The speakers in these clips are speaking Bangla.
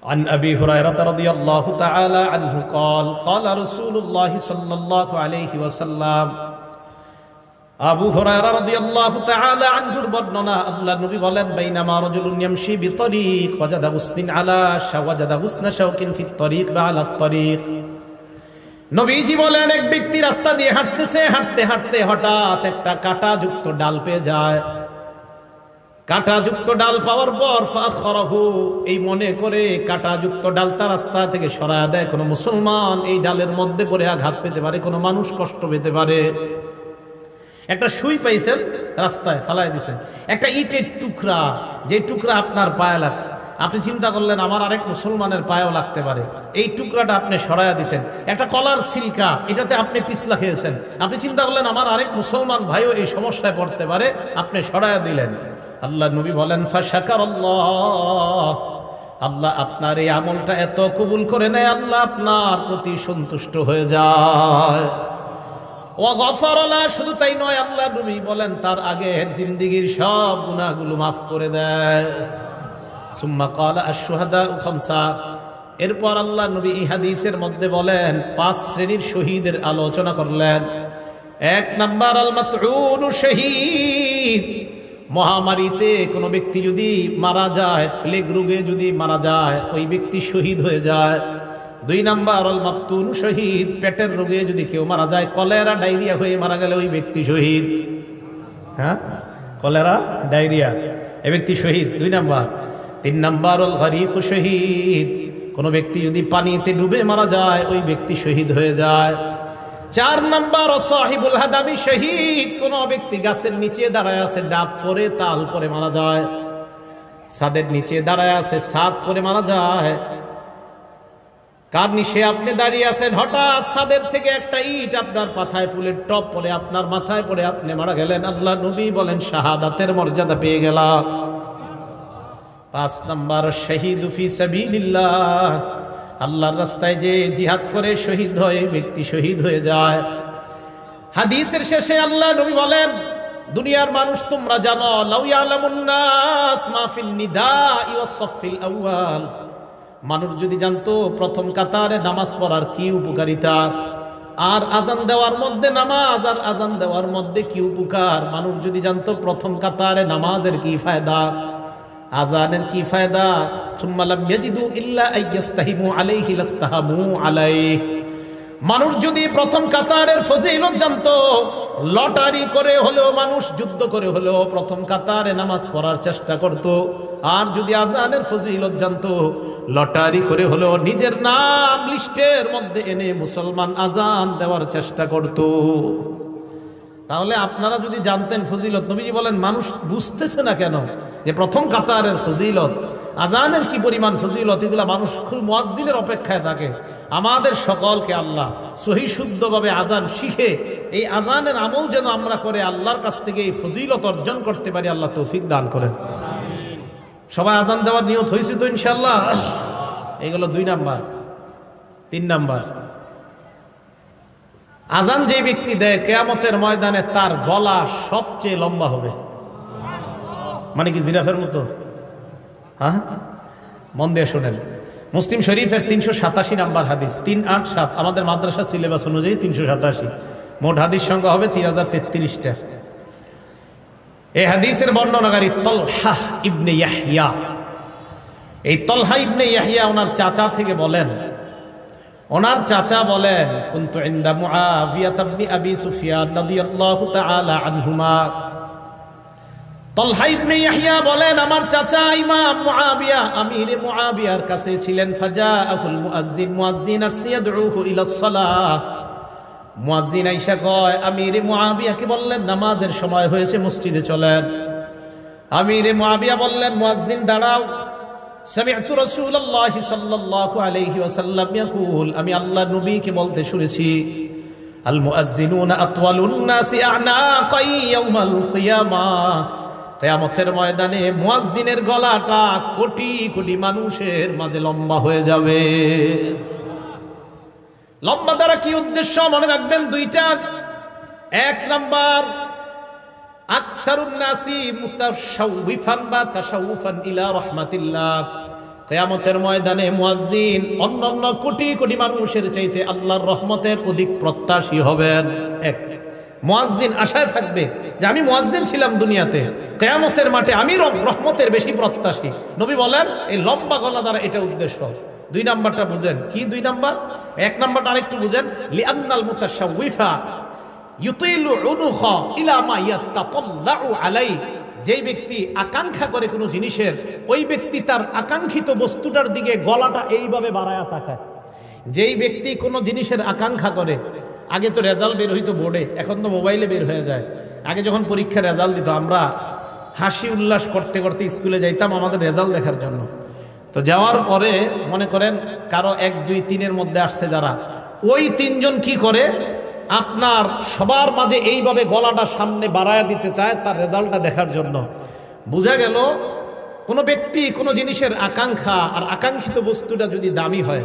عن أبي هريرة رضي الله تعالى عنه قال قال رسول الله صلى الله عليه وسلم আবু হুরায়রা রাদিয়াল্লাহু তাআলা আনহুর বর্ণনা আল্লাহর নবী বলেন বাইনামা রাজুলুন ইয়ামশি বিতরিক ওয়াজাদা হুসনিন আলা শাওয়াজাদা হুসনা শাওকিন ফিত তরিক বা আলা তরিক। নবীজি বলেন এক ব্যক্তি রাস্তা দিয়ে হাঁটতেছে, হাঁটতে হাঁটতে হঠাৎ একটা কাঁটাযুক্ত ডাল পেয়ে যায়। কাঁটাযুক্ত ডাল পাওয়ার পর ফাখরাহু, এই মনে করে কাঁটাযুক্ত ডালটা রাস্তা থেকে সরায়া দেয়। কোনো মুসলমান এই ডালের মধ্যে পড়ে আঘাত পেতে পারে, কোনো মানুষ কষ্ট পেতে পারে। একটা সুই পাইছেন, রাস্তায় ফালাই দিয়েছেন, একটা ইটের টুকরা, যে টুকরা আপনার পায়ে লাগছে, আপনি চিন্তা করলেন আমার আরেক মুসলমানের পায়েও লাগতে পারে, এই টুকরাটা আপনি সরাইয়া দিয়েছেন। একটা কলার সিলকা, এটাতে আপনি পিছলা খেয়েছেন, আপনি চিন্তা করলেন আমার আরেক মুসলমান ভাইও এই সমস্যায় পড়তে পারে, আপনি সরাইয়া দিলেন। আল্লাহ নবী বলেন ফাশাকারাল্লাহ, আল্লাহ আপনার এই আমলটা এত কবুল করে নেয়, আল্লাহ আপনার প্রতি সন্তুষ্ট হয়ে যায়। ওয়াগফারালা, শুধু তাই নয়, আল্লাহ নবী বলেন তার আগের জিন্দেগীর সব গুনাহগুলো মাফ করে দেয়। সুম্মা ক্বালা আশ-শুহাদাউ খামসা, এরপর আল্লাহ নবী এই হাদিসের মধ্যে বলেন 5 শ্রেণীর শহীদের আলোচনা করলেন। 1 নাম্বার আল মাতউনু শহীদ, মহামারীতে কোনো ব্যক্তি যদি মারা যায়, প্লেগ রোগে যদি মারা যায়, ওই ব্যক্তি শহীদ হয়ে যায়। 2 নাম্বার আল মাবতুন শহীদ, পেটের রোগে যদি কেউ মারা যায়, কলেরা ডায়রিয়া হয়ে মারা গেলে ওই ব্যক্তি শহীদ। হ্যাঁ, কলেরা ডায়রিয়া, এই ব্যক্তি শহীদ 2 নাম্বার। 3 নাম্বার আল গরিক শহীদ, কোনো ব্যক্তি যদি পানিতে ডুবে মারা যায়, ওই ব্যক্তি শহীদ হয়ে যায়। 4 নাম্বার সাহিবুল হাদামি শহীদ, কোনো ব্যক্তি গাছের নিচে দাঁড়ায় আছে, ডাব পরে তাল পরে মারা যায়, ছাদের নিচে দাঁড়ায় আছে, ছাদ পরে মারা যায়। কার নিচে আপনি দাঁড়িয়ে আছেন, হঠাৎ ছাদের থেকে একটা ইট আপনার মাথায়, ফুলের টপ পরে আপনার মাথায় পড়ে আপনি মারা গেলেন, আল্লাহ নবী বলেন শাহাদাতের মর্যাদা পেয়ে গেলাম। 5 নাম্বার শহীদু ফি সাবিলিল্লাহ, আল্লাহর রাস্তায় যে জিহাদ করে শহীদ হয়, ব্যক্তি শহীদ হয়ে যায়। হাদিসের শেষে আল্লাহ নবী বলেন দুনিয়ার মানুষ তোমরা জানো, লাউ ইয়ালামুন নাস মা ফিন নিদাই ওয়াস সাফিল আউয়াল, মানুষ যদি জানতো প্রথম কাতারে নামাজ পড়ার কি উপকারিতা, আর আজান দেওয়ার মধ্যে নামাজ আর আজান দেওয়ার মধ্যে কি উপকার, মানুষ যদি জানতো প্রথম কাতারে নামাজের কি ফায়দা, আজানের কি ফায়দা, সুম্মা লাম ইয়াজিদু ইল্লা আইয়াস্তাহিমু আলাইহি লাস্তাহামু আলাইহি, মানুষ যদি প্রথম কাতারের ফজিলত জানতো, লটারি করে হলেও মানুষ যুদ্ধ করে হলেও প্রথম কাতারে নামাজ পড়ার চেষ্টা করত। আর যদি আজানের ফজিলত জানতো, লটারি করে হলেও নিজের নাম লিস্টের মধ্যে এনে মুসলমান আজান দেওয়ার চেষ্টা করত। তাহলে আপনারা যদি জানতেন ফজিলত, নবীজি বলেন মানুষ বুঝতেছে না কেন যে প্রথম কাতারের ফজিলত, আজানের কি পরিমাণ ফজিলত, এগুলা মানুষ খুব মুয়াজ্জিনের অপেক্ষায় থাকে। আমাদের সকলকে আল্লাহ সহি শুদ্ধভাবে আজান শিখে এই আজানের আমল যেন আমরা করে আল্লাহর কাছ থেকে এই ফজিলত অর্জন করতে পারি, আল্লাহ তৌফিক দান করেন। সবাই আজান দেওয়ার নিয়ত হয়েছে তো ইনশাআল্লাহ? এগুলো 2 নাম্বার। 3 নাম্বার, আজান যে ব্যক্তি দেয় কিয়ামতের ময়দানে তার গলা সবচেয়ে লম্বা হবে। মানে কি জিরাফের মতো? হ্যাঁ, মন দিয়ে শোনেন। মুসলিম শরীফের 387 নাম্বার হাদিস, 387, আমাদের মাদ্রাসা সিলেবাস অনুযায়ী 387, মোট হাদিস সংখ্যা হবে 3033টা। এই হাদিসের বর্ণনাকারী তলহা ইবনে ইয়াহইয়া। এই তলহা ইবনে ইয়াহইয়া ওনার চাচা থেকে বলেন, ওনার চাচা বলেন কুনতু ইনদা মুআবিয়া ইবনে আবি সুফিয়ান রাদিয়াল্লাহু তাআলা আনহুমা। তলহা ইবনে ইয়াহইয়া বলেন আমার চাচা ইমাম মুআবিয়া, আমির মুআবিয়ার কাছে ছিলেন। ফাজাআহুল মুয়াজ্জিন, মুয়াজ্জিন আসছে ইয়াদউহু ইলাস সালাহ। মুয়াজ্জিন আইসা কয়, আমির মুআবিয়াকে বললেন নামাজের সময় হয়েছে, মসজিদে চলেন। আমির মুআবিয়া বললেন মুয়াজ্জিন দাঁড়াও। সামি'তু রাসূলুল্লাহি সাল্লাল্লাহু আলাইহি ওয়াসাল্লাম ইয়াকুল, আমি আল্লাহর নবীকে বলতে শুনেছি, আল মুয়াজ্জিনুনা আতওয়ালুন নাসি আ'নাকাই ইয়াউমাল কিয়ামাহ, কিয়ামতের ময়দানে মুয়াজ্জিনের গলাটা কোটি কোটি মানুষের মাঝে লম্বা হয়ে যাবে। লম্বা দ্বারা কি উদ্দেশ্য মনে রাখবেন? 2টা। 1 নাম্বার, আকসারুন নাসি মুতাশাউফান বা তাশাউফান ইলা রাহমাতিল্লাহ, কিয়ামতের ময়দানে মুয়াজ্জিন অন্যান্য কোটি কোটি মানুষের চাইতে আল্লাহর রহমতের অধিক প্রত্যাশী হবেন। এক, মুয়াজ্জিন আশায় থাকবে যে আমি মুয়াজ্জিন ছিলাম দুনিয়াতে, কিয়ামতের মাঠে আমি রহমতের বেশি প্রত্যাশী। নবী বলেন এই লম্বা গলা দ্বারা এটা উদ্দেশ্য। দুই নাম্বারটা বুঝেন কি? দুই নাম্বার, এক নাম্বারটা আরেকটু বুঝেন। লিআন্নাল মুতাশাউইফা ইউতিলু উনুখা ইলা মা ইয়াতাতাল্লাউ আলাই। যেই ব্যক্তি আকাঙ্ক্ষা করে কোনো জিনিসের, ওই ব্যক্তি তার আকাঙ্ক্ষিত বস্তুটার দিকে গলাটা এইভাবে বাড়ায়া তাকায়। যেই ব্যক্তি কোনো জিনিসের আকাঙ্ক্ষা করে, আগে তো রেজাল্ট বের হইতো বোর্ডে, এখন তো মোবাইলে বের হয়ে যায়। আগে যখন পরীক্ষার রেজাল্ট দিত আমরা হাসি উল্লাস করতে করতে স্কুলে যাইতাম আমাদের রেজাল্ট দেখার জন্য। তো যাওয়ার পরে মনে করেন কারো 1, 2, 3-এর মধ্যে আসছে যারা, ওই 3 জন কি করে আপনার সবার মাঝে এইভাবে গলাটা সামনে বাড়ায়া দিতে চায় তার রেজাল্টটা দেখার জন্য। বোঝা গেল কোনো ব্যক্তি কোনো জিনিসের আকাঙ্ক্ষা আর আকাঙ্ক্ষিত বস্তুটা যদি দামি হয়,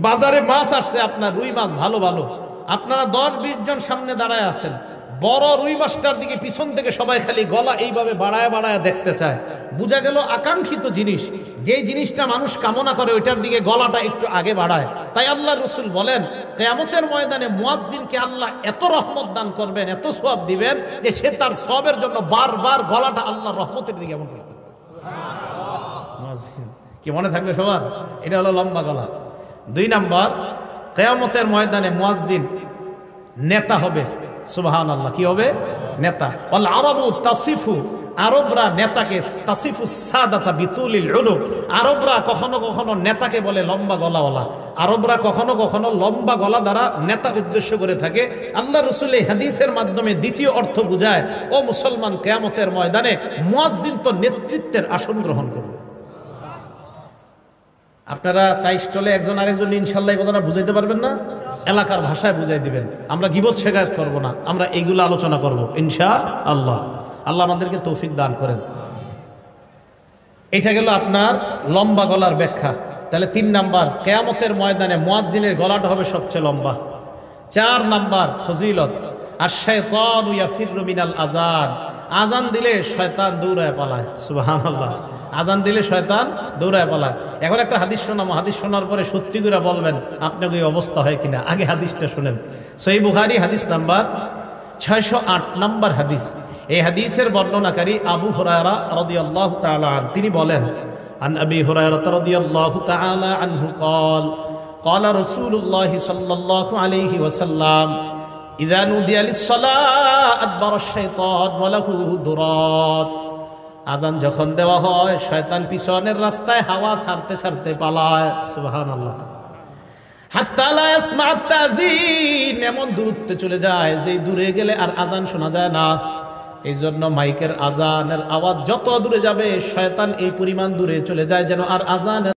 বাজারে মাছ আসছে আপনার রুই মাছ ভালো ভালো, আপনারা 10-20 জন সামনে দাঁড়ায় আছেন, বড় রুই মাছটার দিকে পিছন থেকে সবাই খালি গলা এইভাবে বাড়ায় বাড়ায় দেখতে চায়। বোঝা গেল আকাঙ্ক্ষিত জিনিস, যেই জিনিসটা মানুষ কামনা করে ওইটার দিকে গলাটা একটু আগে বাড়ায়। তাই আল্লাহ রসুল বলেন কিয়ামতের ময়দানে মুয়াজ্জিনকে আল্লাহ এত রহমত দান করবেন, এত সওয়াব দিবেন যে সে তার সওয়াবের জন্য বারবার গলাটা আল্লাহর রহমতের দিকে এমন করবে। কি মনে থাকবে সবার? এটা হলো লম্বা গলা। 2 নাম্বার, কিয়ামতের ময়দানে মুয়াজ্জিন নেতা হবে। সুবহানাল্লাহ, কি হবে? নেতা। ওয়াল আরাবু তাসিফু, আরবরা নেতাকে তাসিফু সাদাতা বিতুলিল উলুক, আরবরা কখনো কখনো নেতাকে বলে লম্বা গলাওয়ালা। আরবরা কখনো কখনো লম্বা গলা দ্বারা নেতা উদ্দেশ্য করে থাকে। আল্লাহ রাসূল এই হাদিসের মাধ্যমে দ্বিতীয় অর্থ বুঝায়, ও মুসলমান, কিয়ামতের ময়দানে মুয়াজ্জিন তো নেতৃত্বের আসন গ্রহণ করবে। আপনারা চাই স্টলে একজন আরেকজন ইনশাআল্লাহ এই কথাটা বুঝাইতে পারবেন না? এলাকার ভাষায় বুঝাই দিবেন। আমরা গীবত শেখায়ত করব না, আমরা এইগুলো আলোচনা করব ইনশাআল্লাহ। আল্লাহ আমাদেরকে তৌফিক দান করেন। এটা গেল আপনার লম্বা গলার ব্যাখ্যা। তাহলে 3 নাম্বার, কিয়ামতের ময়দানে মুয়াজ্জিনের গলাটা হবে সবচেয়ে লম্বা। 4 নাম্বার ফজিলত, আশ-শাইতানু ইয়াফিরু মিনাল আযান, আজান দিলে শয়তান দৌড়ায় পালায়। সুবহানাল্লাহ, আজান দিলে শয়তান দৌড়ায় পালায়। এখন একটা হাদিস শোনাবো, হাদিস শোনার পরে সত্যি করে বলবেন আপনাকে এই অবস্থা হয় কিনা। আগে হাদিসটা শুনেন। সহিহ বুখারী হাদিস নাম্বার 608 নাম্বার হাদিস। এই হাদিসের বর্ণনাকারী আবু হুরায়রা রাদিয়াল্লাহু তাআলা আনহু, তিনি বলেন, আন আবি হুরায়রা রাদিয়াল্লাহু তাআলা আনহু قال قال رسول الله صلى الله عليه وسلم إذا نودي للصلاة أدبر الشيطان وله درات। আজান যখন দেওয়া হয় শয়তান পিছনের রাস্তায় হাওয়া ছাড়তে ছাড়তে পালায়। সুবহানাল্লাহ। হাত্তা লা ইয়াসমা'ু আত-তাযীন, এমন দূরত্বে চলে যায় যে দূরে গেলে আর আজান শোনা যায় না। এই জন্য মাইকের আজানের আওয়াজ যত দূরে যাবে শয়তান এই পরিমাণ দূরে চলে যায় যেন আর আজানের